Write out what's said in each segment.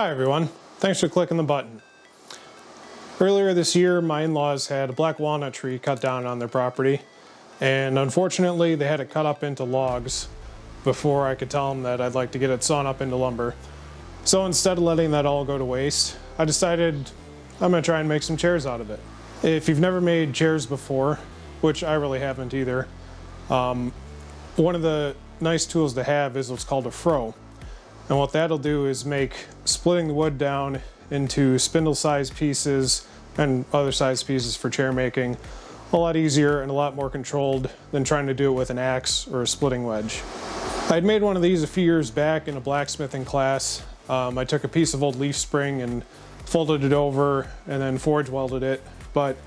Hi everyone, thanks for clicking the button. Earlier this year, my in-laws had a black walnut tree cut down on their property, and unfortunately they had it cut up into logs before I could tell them that I'd like to get it sawn up into lumber. So instead of letting that all go to waste, I decided I'm going to try and make some chairs out of it. If you've never made chairs before, which I really haven't either, one of the nice tools to have is what's called a froe. And what that'll do is make splitting the wood down into spindle-sized pieces and other size pieces for chair making a lot easier and a lot more controlled than trying to do it with an axe or a splitting wedge. I'd made one of these a few years back in a blacksmithing class. I took a piece of old leaf spring and folded it over and then forge welded it, but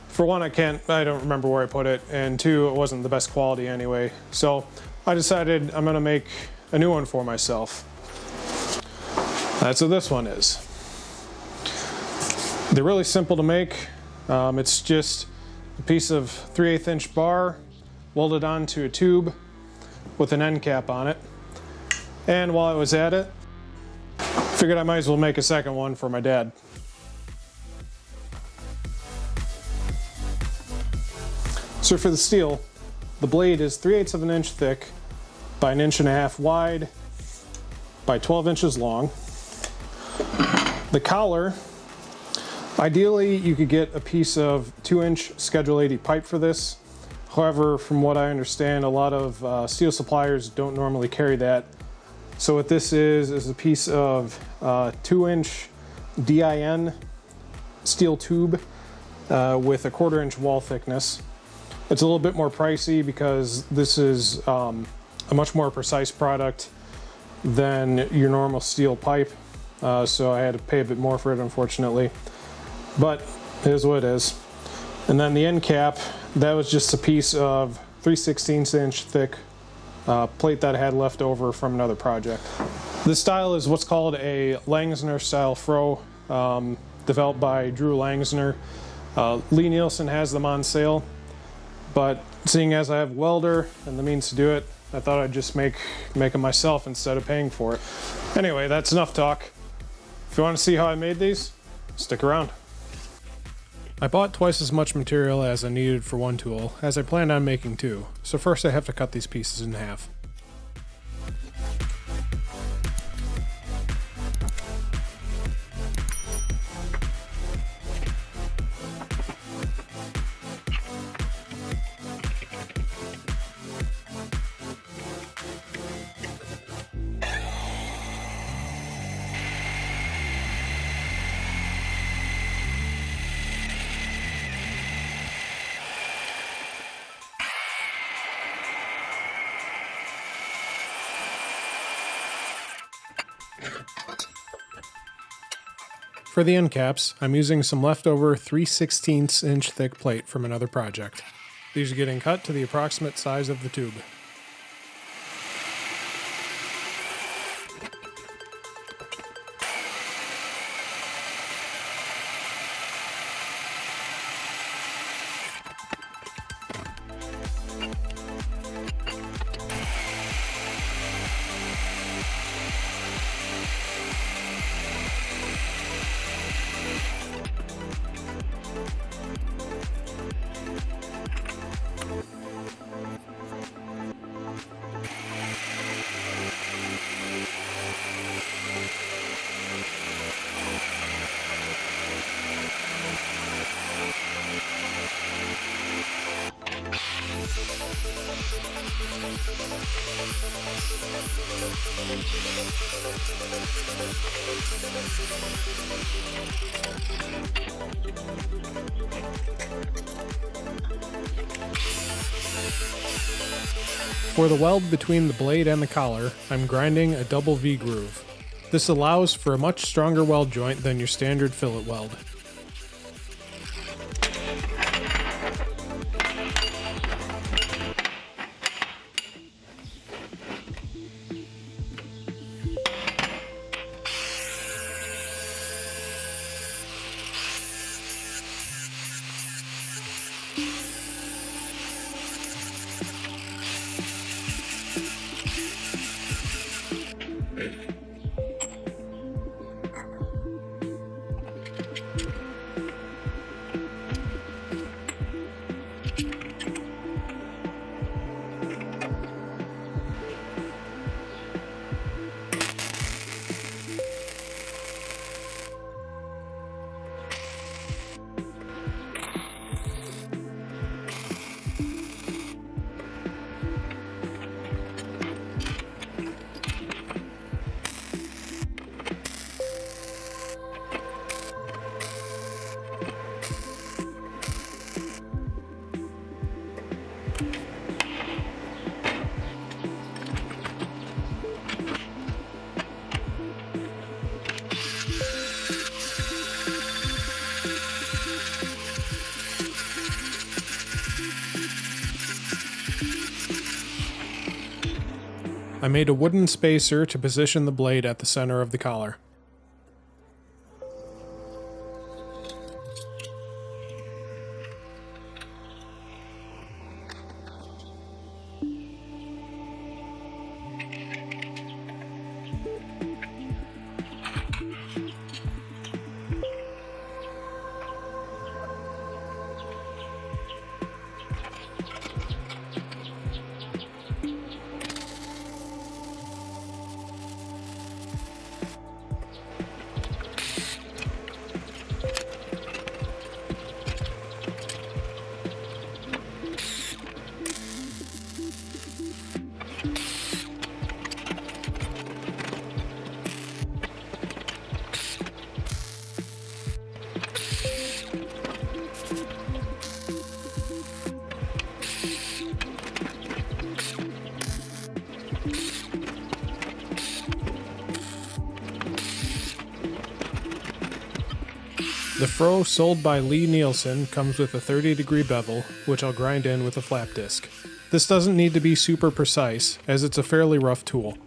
for one, I don't remember where I put it, and two, it wasn't the best quality anyway. So I decided I'm gonna make a new one for myself. That's what this one is. They're really simple to make. It's just a piece of 3/8 inch bar welded onto a tube with an end cap on it. And while I was at it, figured I might as well make a second one for my dad. So for the steel, the blade is 3/8 of an inch thick by 1.5 inches wide by 12 inches long. The collar, ideally you could get a piece of 2-inch Schedule 80 pipe for this. However, from what I understand, a lot of steel suppliers don't normally carry that. So what this is a piece of 2-inch DIN steel tube with a 1/4 inch wall thickness. It's a little bit more pricey because this is a much more precise product than your normal steel pipe. So I had to pay a bit more for it, unfortunately, but it is what it is. And then the end cap, that was just a piece of 3/16 inch thick plate that I had left over from another project. This style is what's called a Langsner style froe, developed by Drew Langsner. Lee Nielsen has them on sale, but seeing as I have a welder and the means to do it, I thought I'd just make them myself instead of paying for it. Anyway, that's enough talk. If you want to see how I made these, stick around. I bought twice as much material as I needed for one tool, as I planned on making two. So first I have to cut these pieces in half. For the end caps, I'm using some leftover 3/16 inch thick plate from another project. These are getting cut to the approximate size of the tube. For the weld between the blade and the collar, I'm grinding a double V groove. This allows for a much stronger weld joint than your standard fillet weld. I made a wooden spacer to position the blade at the center of the collar. The Fro sold by Lee Nielsen comes with a 30-degree bevel, which I'll grind in with a flap disc. This doesn't need to be super precise, as it's a fairly rough tool.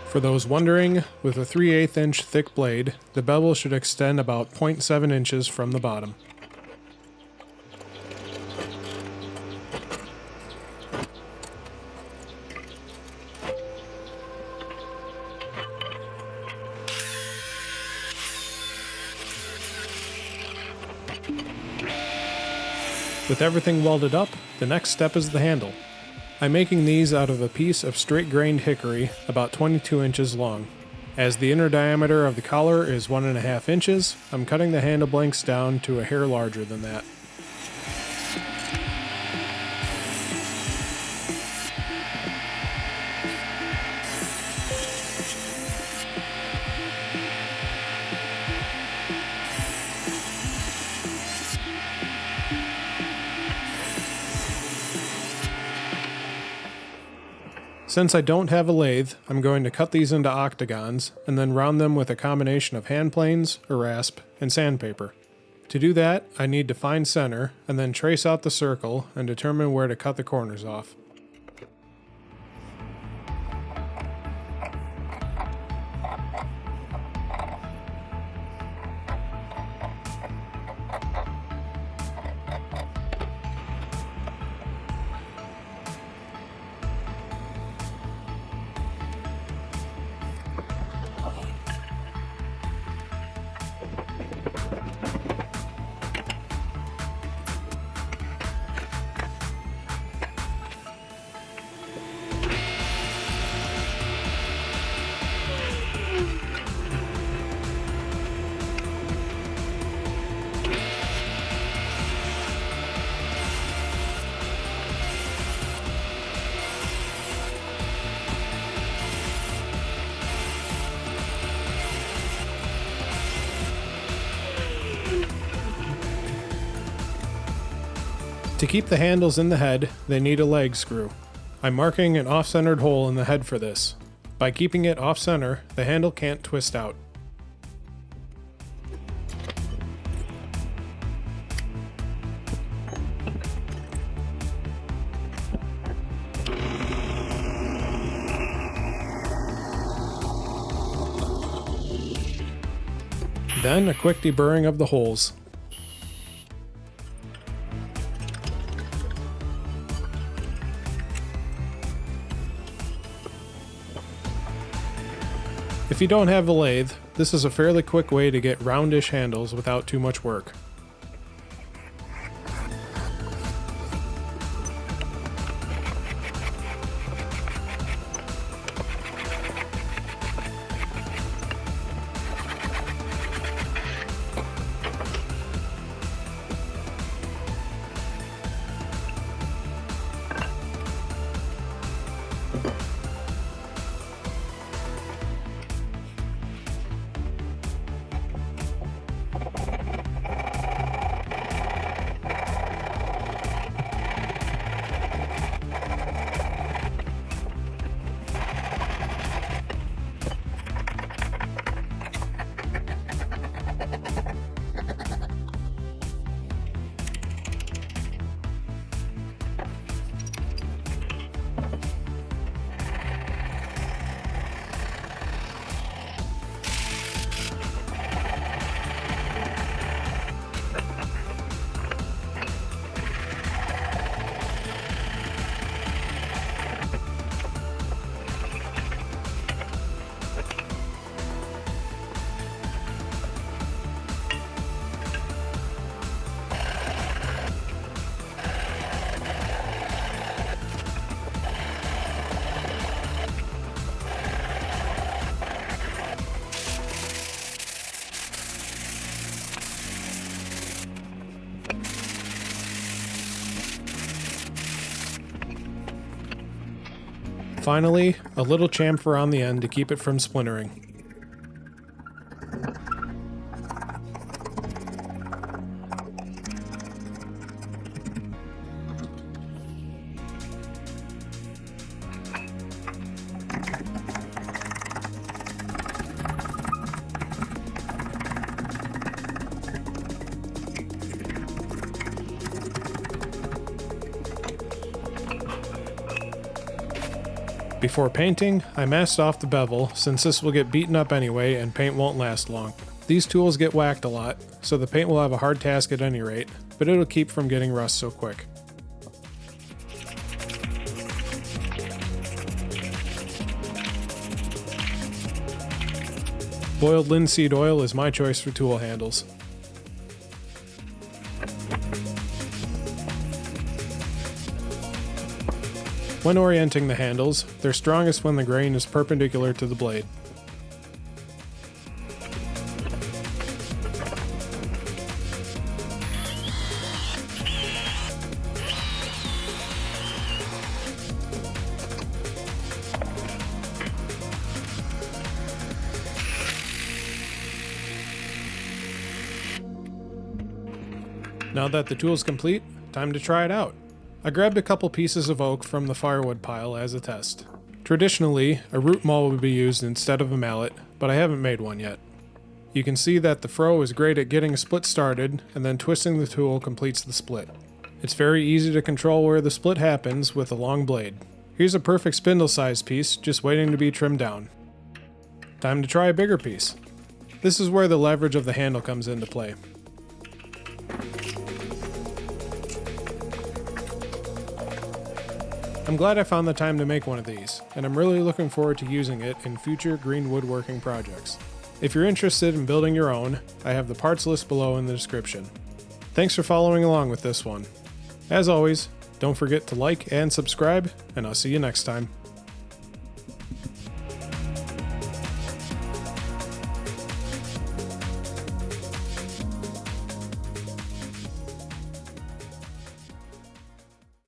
For those wondering, with a 3/8 inch thick blade, the bevel should extend about 0.7 inches from the bottom. With everything welded up, the next step is the handle. I'm making these out of a piece of straight-grained hickory about 22 inches long. As the inner diameter of the collar is 1.5 inches, I'm cutting the handle blanks down to a hair larger than that. Since I don't have a lathe, I'm going to cut these into octagons and then round them with a combination of hand planes, a rasp, and sandpaper. To do that, I need to find center and then trace out the circle and determine where to cut the corners off. To keep the handles in the head, they need a leg screw. I'm marking an off-centered hole in the head for this. By keeping it off-center, the handle can't twist out. Then a quick deburring of the holes. If you don't have a lathe, this is a fairly quick way to get roundish handles without too much work. Finally, a little chamfer on the end to keep it from splintering. Before painting, I masked off the bevel since this will get beaten up anyway and paint won't last long. These tools get whacked a lot, so the paint will have a hard task at any rate, but it'll keep from getting rust so quick. Boiled linseed oil is my choice for tool handles. When orienting the handles, they're strongest when the grain is perpendicular to the blade. Now that the tool's complete, time to try it out. I grabbed a couple pieces of oak from the firewood pile as a test. Traditionally, a root maul would be used instead of a mallet, but I haven't made one yet. You can see that the froe is great at getting a split started, and then twisting the tool completes the split. It's very easy to control where the split happens with a long blade. Here's a perfect spindle-sized piece just waiting to be trimmed down. Time to try a bigger piece. This is where the leverage of the handle comes into play. I'm glad I found the time to make one of these, and I'm really looking forward to using it in future green woodworking projects. If you're interested in building your own, I have the parts list below in the description. Thanks for following along with this one. As always, don't forget to like and subscribe, and I'll see you next time.